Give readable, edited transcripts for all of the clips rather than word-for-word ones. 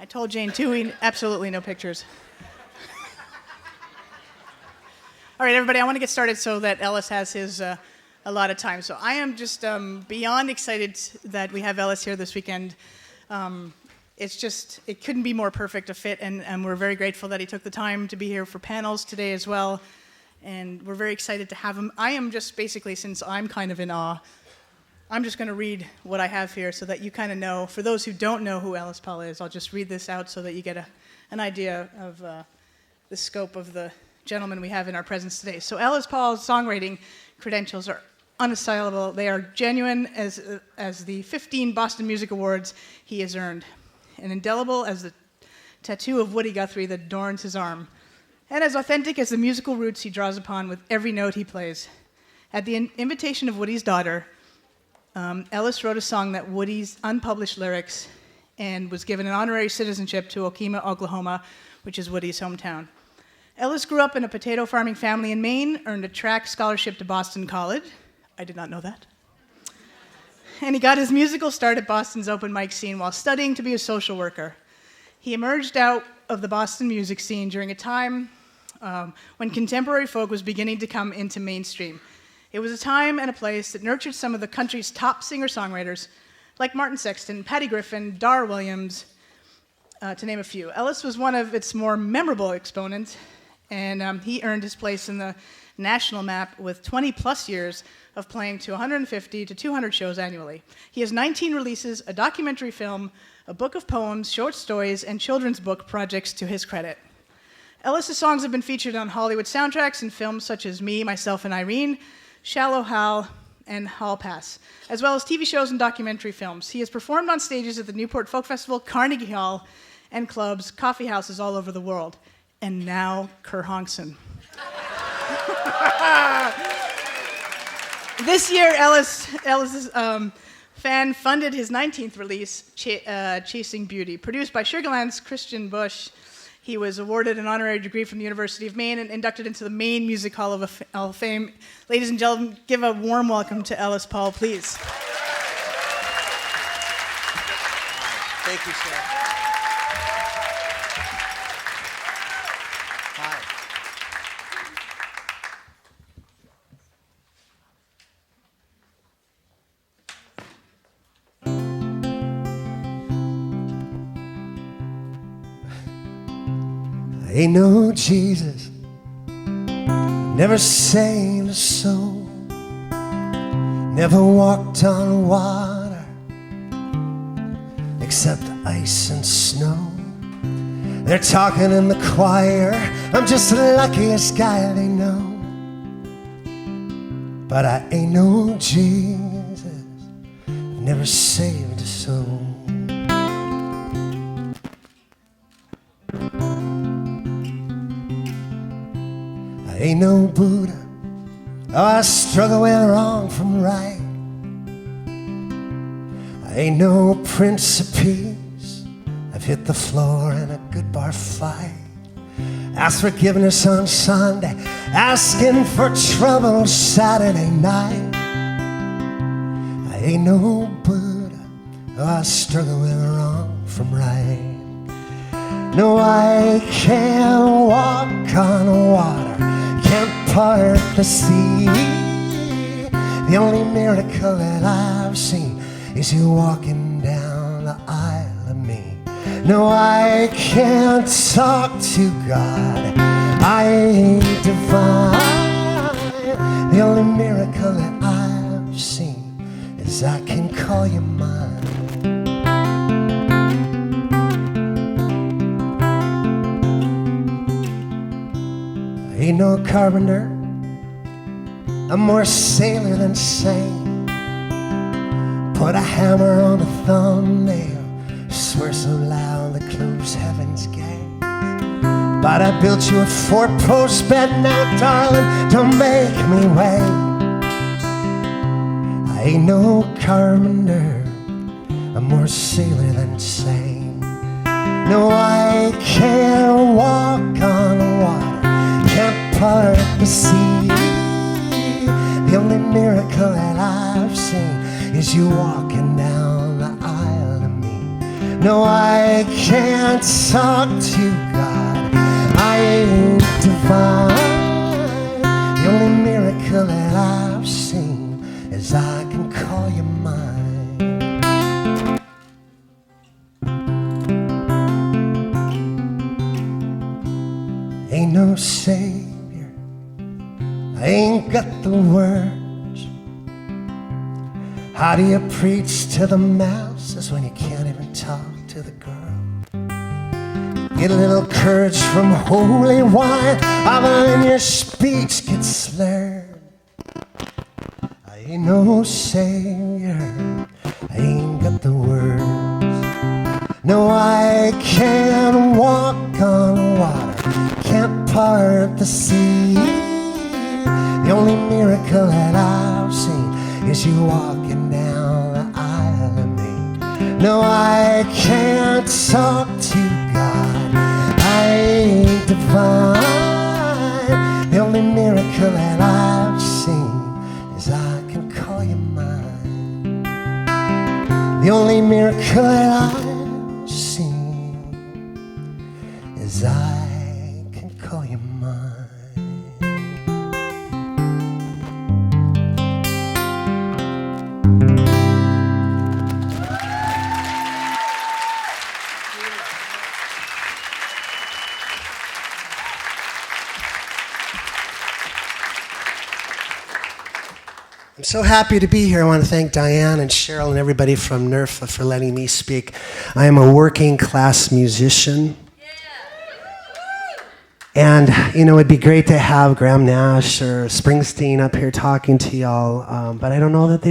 I told Jane too, absolutely no pictures. All right, everybody, I want to get started so that Ellis has his a lot of time. So I am just beyond excited that we have Ellis here this weekend. It couldn't be more perfect a fit, and we're very grateful that he took the time to be here for panels today as well. And we're very excited to have him. I am just basically, since I'm kind of in awe, I'm just going to read what I have here so that you kind of know. For those who don't know who Ellis Paul is, I'll just read this out so that you get an idea of the scope of the gentleman we have in our presence today. So Ellis Paul's songwriting credentials are unassailable. They are genuine as the 15 Boston Music Awards he has earned, and indelible as the tattoo of Woody Guthrie that adorns his arm, and as authentic as the musical roots he draws upon with every note he plays. At the invitation of Woody's daughter, Ellis wrote a song that Woody's unpublished lyrics and was given an honorary citizenship to Okemah, Oklahoma, which is Woody's hometown. Ellis grew up in a potato farming family in Maine, earned a track scholarship to Boston College. I did not know that. And he got his musical start at Boston's open mic scene while studying to be a social worker. He emerged out of the Boston music scene during a time when contemporary folk was beginning to come into mainstream. It was a time and a place that nurtured some of the country's top singer-songwriters, like Martin Sexton, Patty Griffin, Dar Williams, to name a few. Ellis was one of its more memorable exponents, and he earned his place in the national map with 20-plus years of playing to 150 to 200 shows annually. He has 19 releases, a documentary film, a book of poems, short stories, and children's book projects to his credit. Ellis' songs have been featured on Hollywood soundtracks in films such as Me, Myself, and Irene, Shallow Hal, and Hall Pass, as well as TV shows and documentary films. He has performed on stages at the Newport Folk Festival, Carnegie Hall, and clubs, coffee houses all over the world. And now, Kerhonkson. This year, Ellis's fan funded his 19th release, Chasing Beauty. Produced by Sugarland's Christian Bush, he was awarded an honorary degree from the University of Maine and inducted into the Maine Music Hall of Fame. Ladies and gentlemen, give a warm welcome to Ellis Paul, please. Thank you, sir. Hi. Ain't no Jesus, never saved a soul, never walked on water except ice and snow. They're talking in the choir, I'm just the luckiest guy they know. But I ain't no Jesus, I've never saved a soul. I ain't no Buddha, oh, I struggle with wrong from right. I ain't no Prince of Peace, I've hit the floor in a good bar fight. Ask forgiveness on Sunday, asking for trouble Saturday night. I ain't no Buddha, oh, I struggle with wrong from right. No, I can't walk on water, can't part the sea. The only miracle that I've seen is you walking down the aisle of me. No, I can't talk to God, I ain't divine. The only miracle that I've seen is I can call you mine. Ain't no carpenter, I'm more sailor than sane. Put a hammer on a thumbnail, swear so loud that close heaven's gate. But I built you a four-post bed now, darling, don't make me wait. I ain't no carpenter, I'm more sailor than sane. No, I can't walk on water, can't part the sea. The only miracle that I've seen is you walking down the aisle of me. No, I can't talk to God. I ain't divine. The only miracle that I've seen is I can call you mine. Ain't no savior, I ain't got the words. How do you preach to the masses when you can't even talk to the girl? Get a little courage from holy wine, other than your speech gets slurred. I ain't no savior, I ain't got the words. No, I can't walk on water, can't part the sea. The only miracle that I've seen is you walking down the aisle of me. No, I can't talk to God, I ain't divine. The only miracle that I've seen is I can call you mine. The only miracle that I've seen is I can call you mine. I'm so happy to be here. I want to thank Diane and Cheryl and everybody from NERFA for letting me speak. I am a working class musician. And, you know, it'd be great to have Graham Nash or Springsteen up here talking to y'all, but I don't know that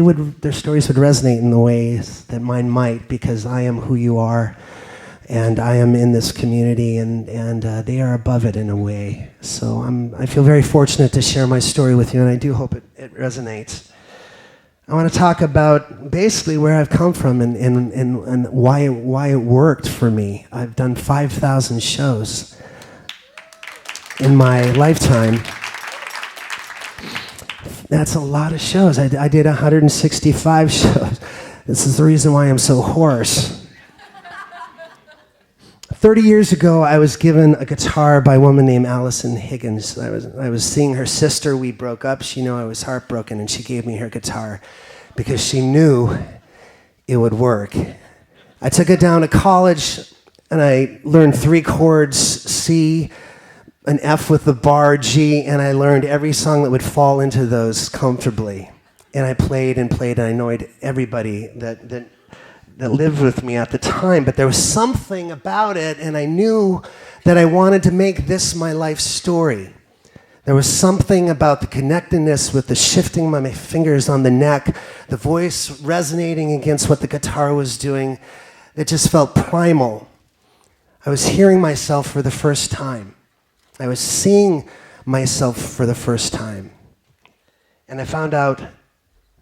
their stories would resonate in the ways that mine might, because I am who you are, and I am in this community, and they are above it in a way. So I feel very fortunate to share my story with you, and I do hope it resonates. I want to talk about basically where I've come from and why it worked for me. I've done 5,000 shows in my lifetime. That's a lot of shows. I did 165 shows. This is the reason why I'm so hoarse. 30 years ago, I was given a guitar by a woman named Allison Higgins. I was seeing her sister. We broke up. She knew I was heartbroken, and she gave me her guitar because she knew it would work. I took it down to college, and I learned 3 chords, C, an F with the bar, G, and I learned every song that would fall into those comfortably. And I played and played, and I annoyed everybody that lived with me at the time, but there was something about it, and I knew that I wanted to make this my life story. There was something about the connectedness with the shifting of my fingers on the neck, the voice resonating against what the guitar was doing, that just felt primal. I was hearing myself for the first time. I was seeing myself for the first time. And I found out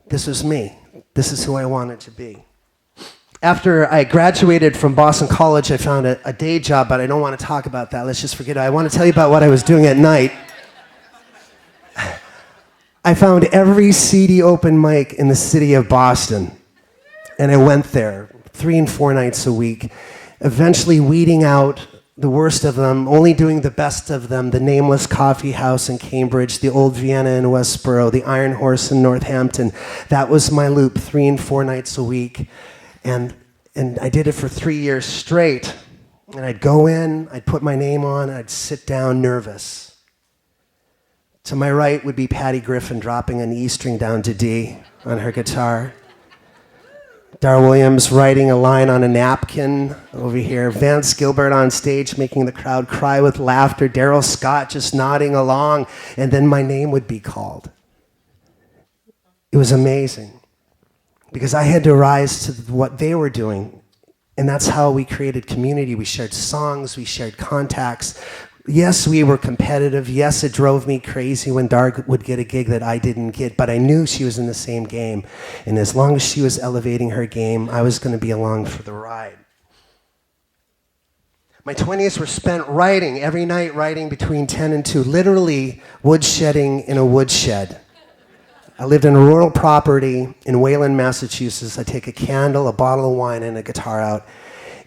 this was me. This is who I wanted to be. After I graduated from Boston College, I found a day job, but I don't want to talk about that. Let's just forget it. I want to tell you about what I was doing at night. I found every CD open mic in the city of Boston, and I went there 3 and 4 nights a week, eventually weeding out the worst of them, only doing the best of them: the Nameless Coffee House in Cambridge, the Old Vienna in Westboro, the Iron Horse in Northampton. That was my loop, 3 and 4 nights a week. And I did it for 3 years straight. And I'd go in, I'd put my name on, I'd sit down nervous. To my right would be Patty Griffin dropping an E string down to D on her guitar. Dar Williams writing a line on a napkin over here. Vance Gilbert on stage making the crowd cry with laughter. Daryl Scott just nodding along. And then my name would be called. It was amazing, because I had to rise to what they were doing. And that's how we created community. We shared songs, we shared contacts. Yes, we were competitive. Yes, it drove me crazy when Dar would get a gig that I didn't get, but I knew she was in the same game. And as long as she was elevating her game, I was going to be along for the ride. My 20s were spent writing, every night writing between 10 and 2, literally woodshedding in a woodshed. I lived in a rural property in Wayland, Massachusetts. I take a candle, a bottle of wine, and a guitar out,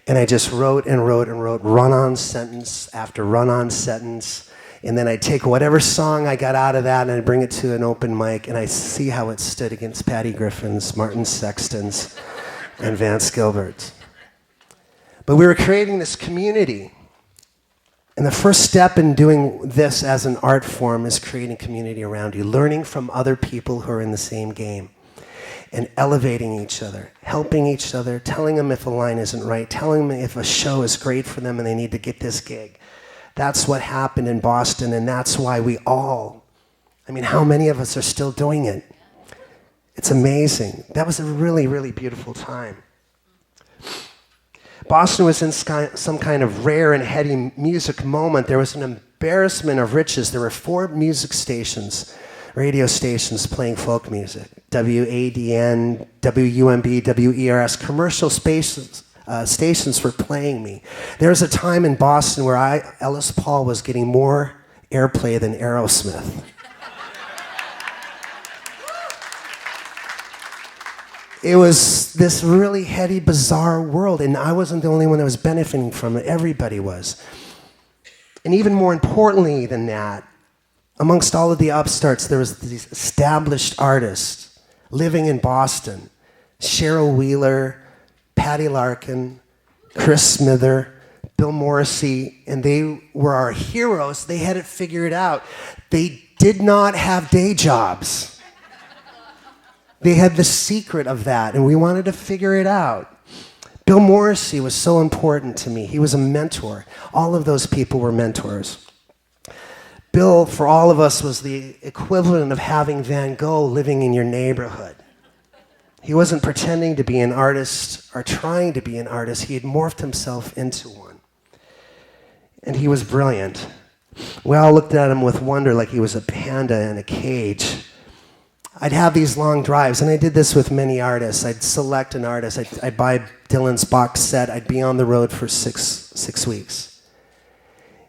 And I just wrote and wrote and wrote run-on sentence after run-on sentence. And then I'd take whatever song I got out of that and I'd bring it to an open mic, and I see how it stood against Patty Griffin's, Martin Sexton's, and Vance Gilbert's. But we were creating this community. And the first step in doing this as an art form is creating community around you, learning from other people who are in the same game, and elevating each other, helping each other, telling them if a line isn't right, telling them if a show is great for them and they need to get this gig. That's what happened in Boston, and that's why how many of us are still doing it? It's amazing. That was a really, really beautiful time. Boston was in some kind of rare and heady music moment. There was an embarrassment of riches. There were 4 music stations, radio stations playing folk music. WADN, WUMB, WERS, commercial stations were playing me. There was a time in Boston where Ellis Paul was getting more airplay than Aerosmith. It was this really heady, bizarre world, and I wasn't the only one that was benefiting from it. Everybody was. And even more importantly than that, amongst all of the upstarts, there was these established artists living in Boston. Cheryl Wheeler, Patty Larkin, Chris Smither, Bill Morrissey, and they were our heroes. They had it figured out. They did not have day jobs. They had the secret of that, and we wanted to figure it out. Bill Morrissey was so important to me. He was a mentor. All of those people were mentors. Bill, for all of us, was the equivalent of having Van Gogh living in your neighborhood. He wasn't pretending to be an artist or trying to be an artist. He had morphed himself into one. And he was brilliant. We all looked at him with wonder like he was a panda in a cage. I'd have these long drives, and I did this with many artists. I'd select an artist. I'd buy Dylan's box set. I'd be on the road for six weeks.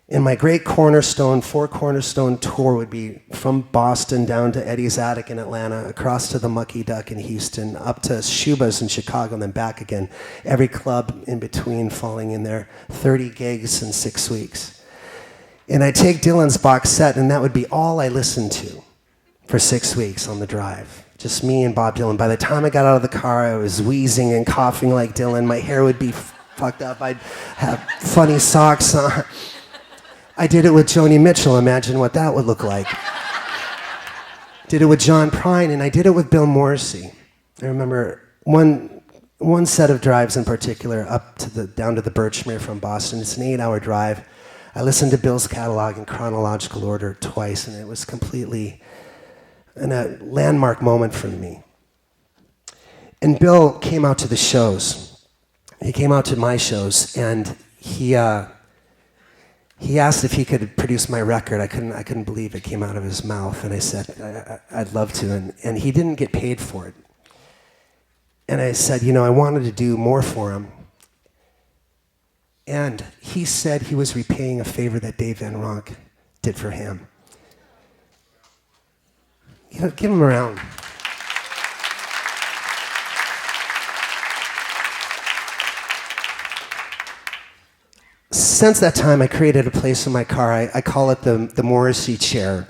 And my great 4 cornerstone tour would be from Boston down to Eddie's Attic in Atlanta, across to the Mucky Duck in Houston, up to Shuba's in Chicago, and then back again. Every club in between falling in there. 30 gigs in 6 weeks. And I'd take Dylan's box set, and that would be all I listened to for 6 weeks on the drive. Just me and Bob Dylan. By the time I got out of the car, I was wheezing and coughing like Dylan. My hair would be fucked up. I'd have funny socks on. I did it with Joni Mitchell. Imagine what that would look like. Did it with John Prine, and I did it with Bill Morrissey. I remember one set of drives in particular, down to the Birchmere from Boston. It's an 8-hour drive. I listened to Bill's catalog in chronological order twice, and it was completely a landmark moment for me. And Bill came out to the shows. He came out to my shows, and he asked if he could produce my record. I couldn't believe it came out of his mouth, and I said, I'd love to, and he didn't get paid for it. And I said, I wanted to do more for him. And he said he was repaying a favor that Dave Van Ronk did for him. Give him a round. Since that time, I created a place in my car. I call it the Morrissey chair.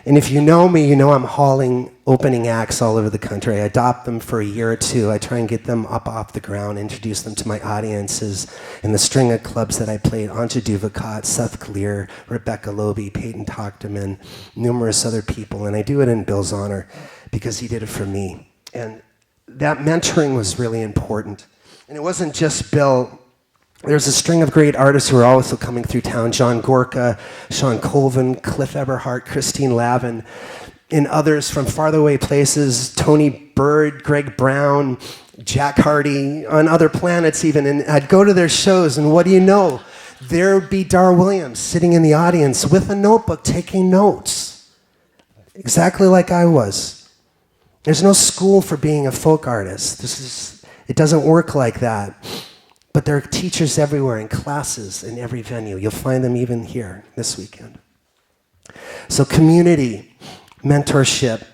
And if you know me, you know I'm hauling opening acts all over the country. I adopt them for a year or two. I try and get them up off the ground, introduce them to my audiences in the string of clubs that I played. Anja Duvacot, Seth Clear, Rebecca Loby, Peyton Tochterman, numerous other people. And I do it in Bill's honor because he did it for me. And that mentoring was really important. And it wasn't just Bill. There's a string of great artists who are also coming through town. John Gorka, Sean Colvin, Cliff Eberhardt, Christine Lavin, and others from farther away places, Tony Bird, Greg Brown, Jack Hardy, on other planets even. And I'd go to their shows, and what do you know? There would be Dar Williams sitting in the audience with a notebook taking notes, exactly like I was. There's no school for being a folk artist. It doesn't work like that. But there are teachers everywhere and classes in every venue. You'll find them even here this weekend. So community, mentorship,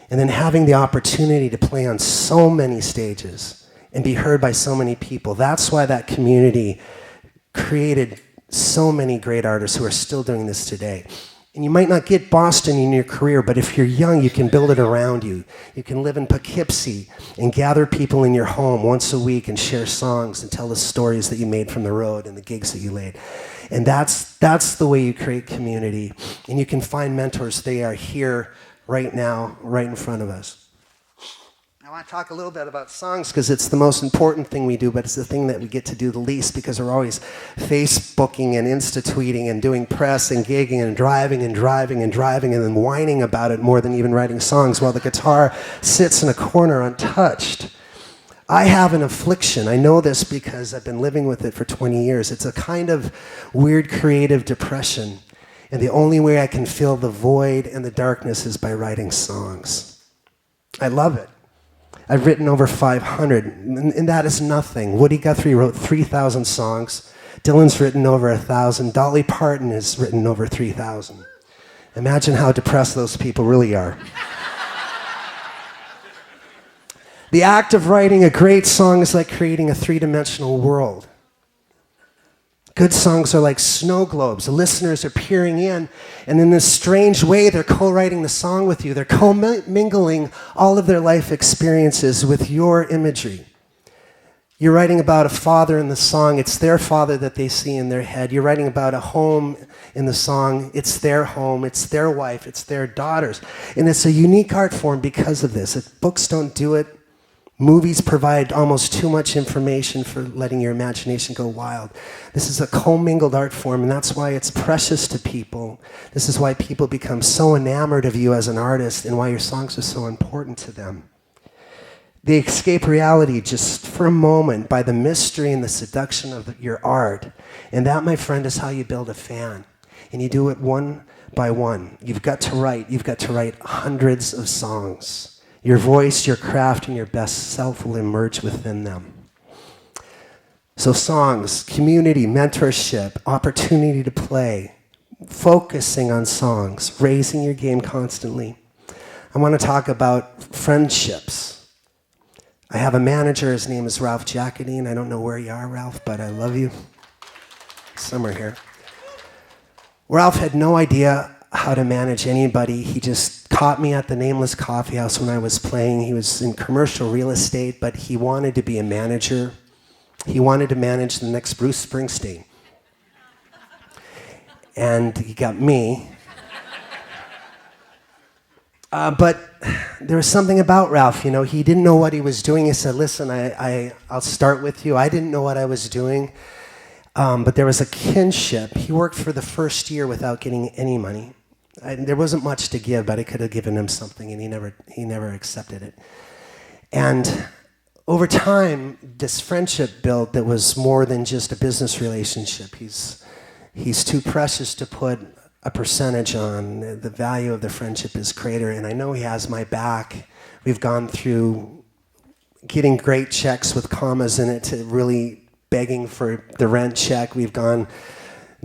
and then having the opportunity to play on so many stages and be heard by so many people. That's why that community created so many great artists who are still doing this today. And you might not get Boston in your career, but if you're young, you can build it around you. You can live in Poughkeepsie and gather people in your home once a week and share songs and tell the stories that you made from the road and the gigs that you laid. And that's the way you create community. And you can find mentors. They are here right now, right in front of us. I want to talk a little bit about songs because it's the most important thing we do, but it's the thing that we get to do the least because we're always Facebooking and Insta-tweeting and doing press and gigging and driving and then whining about it more than even writing songs while the guitar sits in a corner untouched. I have an affliction. I know this because I've been living with it for 20 years. It's a kind of weird creative depression, and the only way I can fill the void and the darkness is by writing songs. I love it. I've written over 500, and that is nothing. Woody Guthrie wrote 3,000 songs. Dylan's written over 1,000. Dolly Parton has written over 3,000. Imagine how depressed those people really are. The act of writing a great song is like creating a three-dimensional world. Good songs are like snow globes. The listeners are peering in, and in this strange way, they're co-writing the song with you. They're co-mingling all of their life experiences with your imagery. You're writing about a father in the song. It's their father that they see in their head. You're writing about a home in the song. It's their home. It's their wife. It's their daughters. And it's a unique art form because of this. If books don't do it, movies provide almost too much information for letting your imagination go wild. This is a commingled art form, and that's why it's precious to people. This is why people become so enamored of you as an artist and why your songs are so important to them. They escape reality just for a moment by the mystery and the seduction of your art. And that, my friend, is how you build a fan. And you do it one by one. You've got to write hundreds of songs. Your voice, your craft, and your best self will emerge within them. So songs, community, mentorship, opportunity to play, focusing on songs, raising your game constantly. I want to talk about friendships. I have a manager, his name is Ralph Jacquadine. I don't know where you are, Ralph, but I love you. Somewhere here. Ralph had no idea how to manage anybody. He just caught me at the Nameless Coffee House when I was playing. He was in commercial real estate, but he wanted to be a manager. He wanted to manage the next Bruce Springsteen. And he got me. But there was something about Ralph, you know, he didn't know what he was doing. He said, listen, I'll start with you. I didn't know what I was doing, but there was a kinship. He worked for the first year without getting any money. There wasn't much to give, but I could have given him something, and he never accepted it. And over time, this friendship built that was more than just a business relationship. He's too precious to put a percentage on. The value of the friendship is greater, and I know he has my back. We've gone through getting great checks with commas in it to really begging for the rent check. We've gone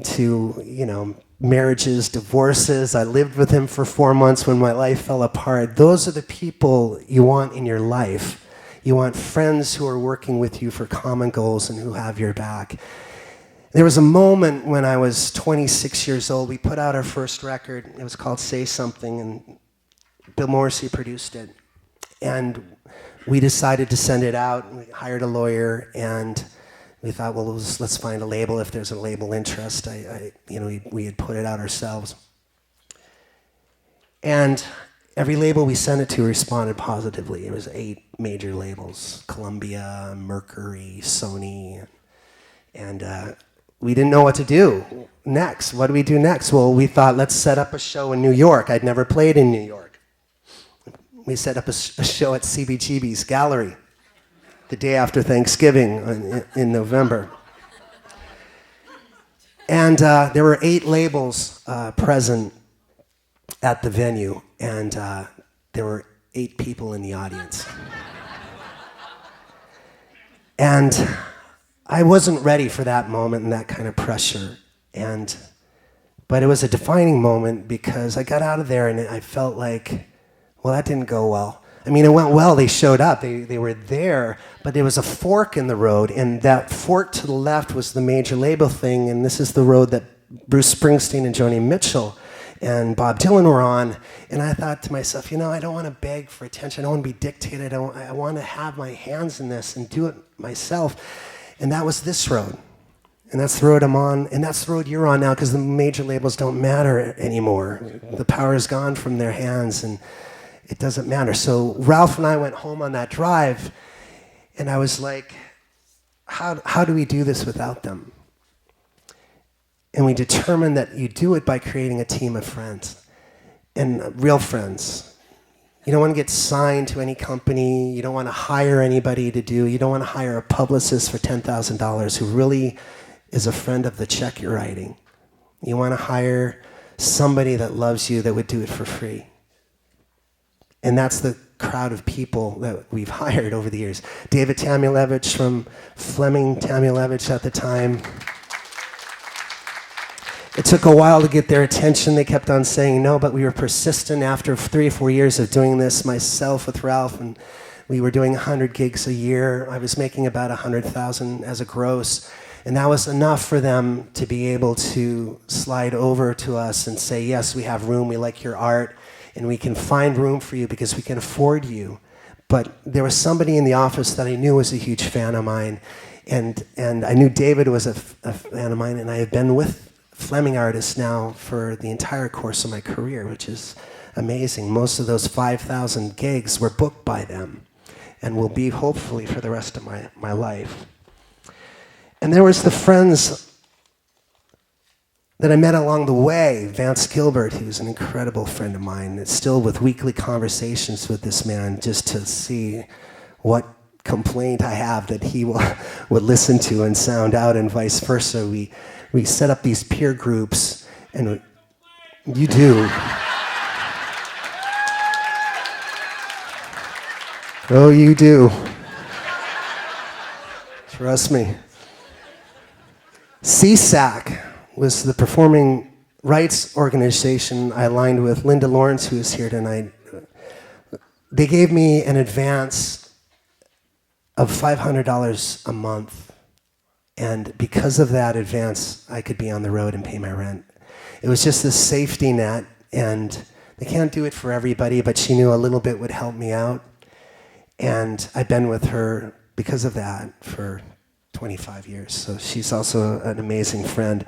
to, you know, marriages, divorces. I lived with him for 4 months when my life fell apart. Those are the people you want in your life. You want friends who are working with you for common goals and who have your back. There was a moment when I was 26 years old. We put out our first record. It was called Say Something, and Bill Morrissey produced it. And we decided to send it out. We hired a lawyer, and we thought, well, let's find a label if there's a label interest. We had put it out ourselves. And every label we sent it to responded positively. It was 8 major labels: Columbia, Mercury, Sony, and we didn't know what to do next. What do we do next? Well, we thought, let's set up a show in New York. I'd never played in New York. We set up a show at CBGB's Gallery the day after Thanksgiving in November. And there were 8 labels present at the venue, and there were 8 people in the audience. And I wasn't ready for that moment and that kind of pressure. But it was a defining moment because I got out of there and I felt like, well, that didn't go well. I mean, it went well. They showed up. They were there, but there was a fork in the road, and that fork to the left was the major label thing, and this is the road that Bruce Springsteen and Joni Mitchell and Bob Dylan were on. And I thought to myself, I don't want to beg for attention. I don't want to be dictated. I want to have my hands in this and do it myself. And that was this road. And that's the road I'm on, and that's the road you're on now, because the major labels don't matter anymore. The power is gone from their hands, and it doesn't matter. So Ralph and I went home on that drive, and I was like, how do we do this without them? And we determined that you do it by creating a team of friends, and real friends. You don't want to get signed to any company. You don't want to hire anybody to do. You don't want to hire a publicist for $10,000 who really is a friend of the check you're writing. You want to hire somebody that loves you that would do it for free. And that's the crowd of people that we've hired over the years. David Tamulevich from Fleming Tamulevich at the time. It took a while to get their attention. They kept on saying no, but we were persistent. After 3 or 4 years of doing this, myself with Ralph, and we were doing 100 gigs a year. I was making about 100,000 as a gross. And that was enough for them to be able to slide over to us and say, yes, we have room, we like your art, and we can find room for you because we can afford you. But there was somebody in the office that I knew was a huge fan of mine, and I knew David was a fan of mine, and I have been with Fleming artists now for the entire course of my career, which is amazing. Most of those 5,000 gigs were booked by them and will be hopefully for the rest of my life. And there was the friends that I met along the way. Vance Gilbert, who's an incredible friend of mine. It's still with weekly conversations with this man just to see what complaint I have that he would listen to and sound out, and vice versa. We set up these peer groups, and you do. Oh, you do. Trust me. CSAC was the performing rights organization I aligned with. Linda Lawrence, who is here tonight, they gave me an advance of $500 a month. And because of that advance, I could be on the road and pay my rent. It was just this safety net, and they can't do it for everybody, but she knew a little bit would help me out. And I've been with her because of that for 25 years. So she's also an amazing friend.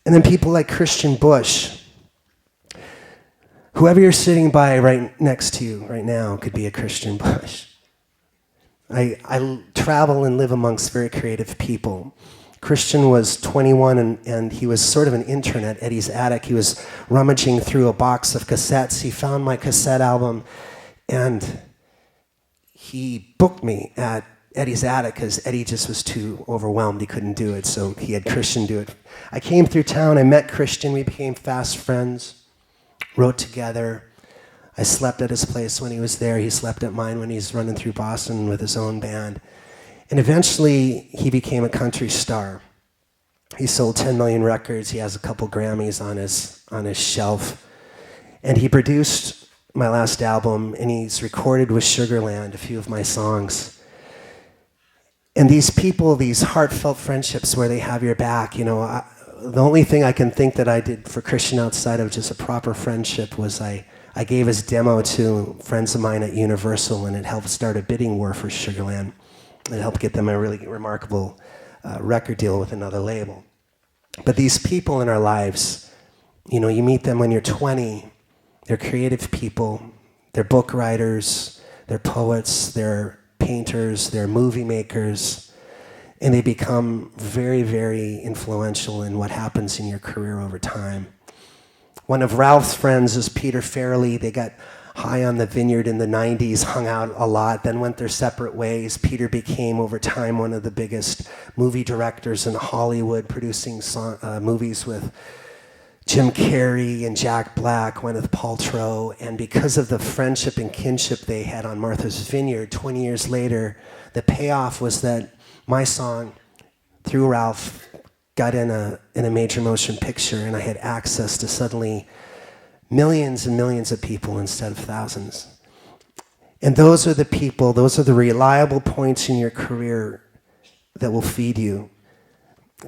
And then people like Christian Bush. Whoever you're sitting by right next to you right now could be a Christian Bush. I travel and live amongst very creative people. Christian was 21 and he was sort of an intern at Eddie's attic. He was rummaging through a box of cassettes. He found my cassette album and he booked me at Eddie's attic because Eddie just was too overwhelmed. He couldn't do it, so he had Christian do it. I came through town, I met Christian, we became fast friends, wrote together. I slept at his place when he was there. He slept at mine when he's running through Boston with his own band. And eventually, he became a country star. He sold 10 million records. He has a couple Grammys on his shelf. And he produced my last album, and he's recorded with Sugarland a few of my songs. And these people, these heartfelt friendships where they have your back, the only thing I can think that I did for Christian outside of just a proper friendship was I gave his demo to friends of mine at Universal, and it helped start a bidding war for Sugarland. It helped get them a really remarkable record deal with another label. But these people in our lives, you meet them when you're 20. They're creative people. They're book writers. They're poets. They're painters. They're movie makers. And they become very, very influential in what happens in your career over time. One of Ralph's friends is Peter Farrelly. They got high on the vineyard in the 90s, hung out a lot, then went their separate ways. Peter became, over time, one of the biggest movie directors in Hollywood, producing movies with Jim Carrey and Jack Black, Gwyneth Paltrow. And because of the friendship and kinship they had on Martha's Vineyard, 20 years later, the payoff was that my song, through Ralph, got in a major motion picture, and I had access to suddenly millions and millions of people instead of thousands. And those are the people, those are the reliable points in your career that will feed you.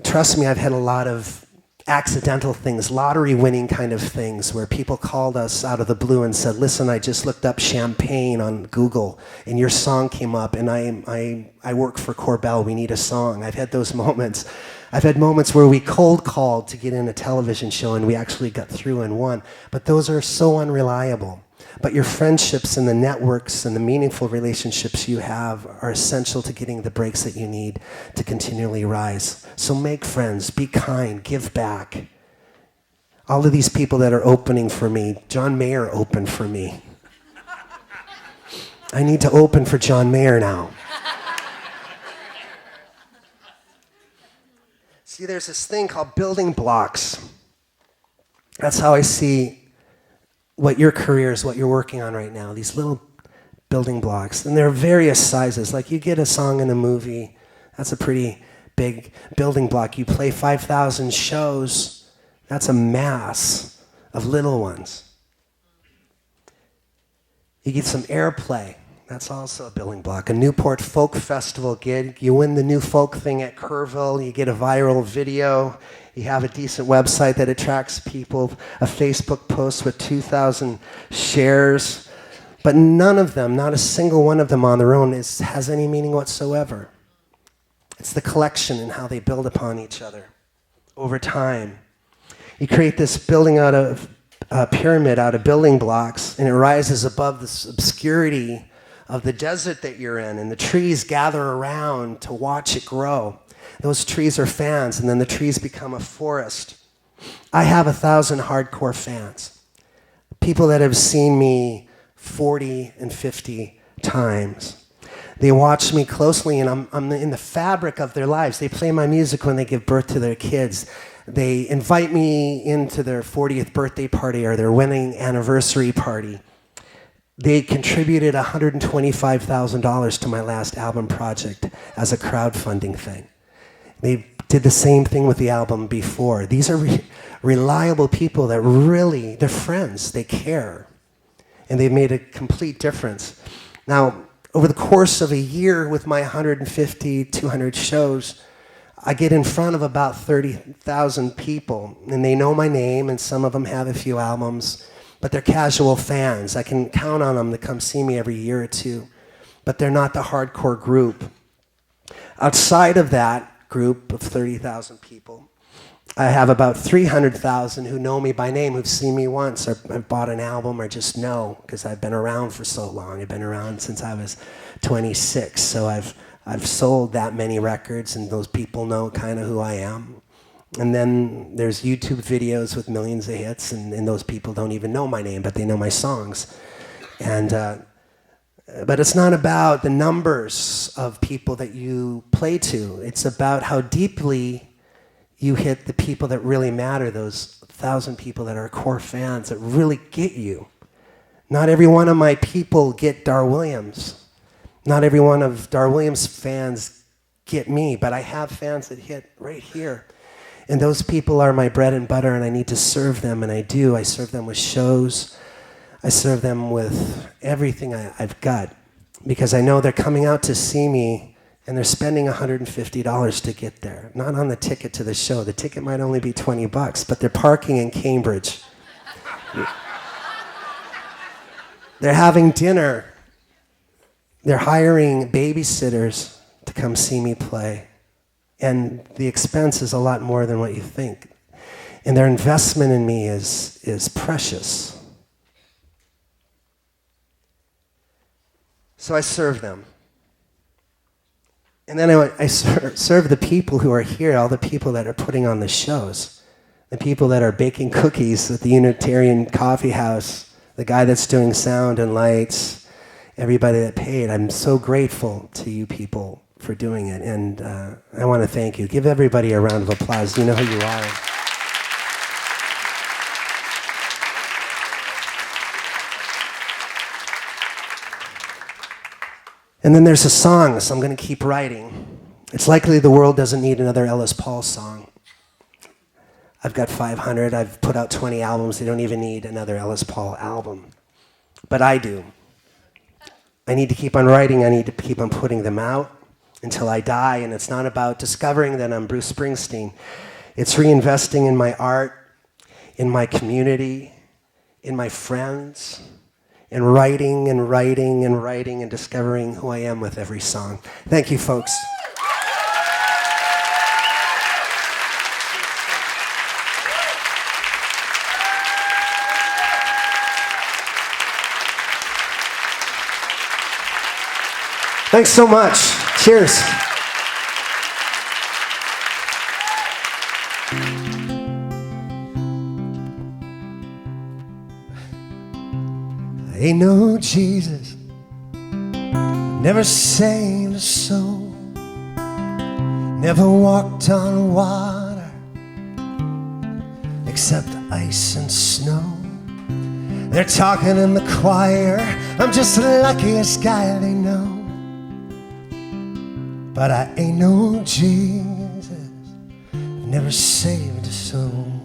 Trust me, I've had a lot of accidental things, lottery-winning kind of things, where people called us out of the blue and said, listen, I just looked up champagne on Google, and your song came up, and I work for Corbell, we need a song. I've had those moments. I've had moments where we cold called to get in a television show, and we actually got through and won. But those are so unreliable. But your friendships and the networks and the meaningful relationships you have are essential to getting the breaks that you need to continually rise. So make friends, be kind, give back. All of these people that are opening for me, John Mayer opened for me. I need to open for John Mayer now. See, there's this thing called building blocks. That's how I see what your career is, what you're working on right now, these little building blocks. And there are various sizes. Like you get a song in a movie, that's a pretty big building block. You play 5,000 shows, that's a mass of little ones. You get some airplay, that's also a building block. A Newport Folk Festival gig, you win the new folk thing at Kerrville, you get a viral video, you have a decent website that attracts people, a Facebook post with 2,000 shares, but none of them, not a single one of them on their own has any meaning whatsoever. It's the collection and how they build upon each other over time. You create this building out of a pyramid out of building blocks, and it rises above this obscurity of the desert that you're in, and the trees gather around to watch it grow. Those trees are fans, and then the trees become a forest. I have 1,000 hardcore fans, people that have seen me 40 and 50 times. They watch me closely, and I'm in the fabric of their lives. They play my music when they give birth to their kids. They invite me into their 40th birthday party or their wedding anniversary party. They contributed $125,000 to my last album project as a crowdfunding thing. They did the same thing with the album before. These are reliable people that really, they're friends, they care. And they've made a complete difference. Now, over the course of a year with my 150, 200 shows, I get in front of about 30,000 people, and they know my name, and some of them have a few albums, but they're casual fans. I can count on them to come see me every year or two, but they're not the hardcore group. Outside of that group of 30,000 people, I have about 300,000 who know me by name, who've seen me once, or I've bought an album, or just know, because I've been around for so long. I've been around since I was 26, so I've sold that many records, and those people know kind of who I am. And then there's YouTube videos with millions of hits, and those people don't even know my name, but they know my songs. But it's not about the numbers of people that you play to. It's about how deeply you hit the people that really matter, those 1,000 people that are core fans that really get you. Not every one of my people get Dar Williams. Not every one of Dar Williams' fans get me, but I have fans that hit right here. And those people are my bread and butter, and I need to serve them, and I do. I serve them with shows. I serve them with everything I've got, because I know they're coming out to see me, and they're spending $150 to get there. Not on the ticket to the show. The ticket might only be $20, but they're parking in Cambridge. They're having dinner. They're hiring babysitters to come see me play. And the expense is a lot more than what you think. And their investment in me is precious. So I serve them. And then I serve the people who are here, all the people that are putting on the shows, the people that are baking cookies at the Unitarian Coffee House, the guy that's doing sound and lights, everybody that paid. I'm so grateful to you people for doing it, and I want to thank you. Give everybody a round of applause. You know who you are. And then there's a song, so I'm going to keep writing. It's likely the world doesn't need another Ellis Paul song. I've got 500. I've put out 20 albums. They don't even need another Ellis Paul album. But I do. I need to keep on writing. I need to keep on putting them out until I die. And it's not about discovering that I'm Bruce Springsteen. It's reinvesting in my art, in my community, in my friends, and writing and writing and writing and discovering who I am with every song. Thank you, folks. Thanks so much. Cheers. I ain't no Jesus, never saved a soul, never walked on water except ice and snow. They're talking in the choir, I'm just the luckiest guy they know. But I ain't no Jesus, I've never saved a soul.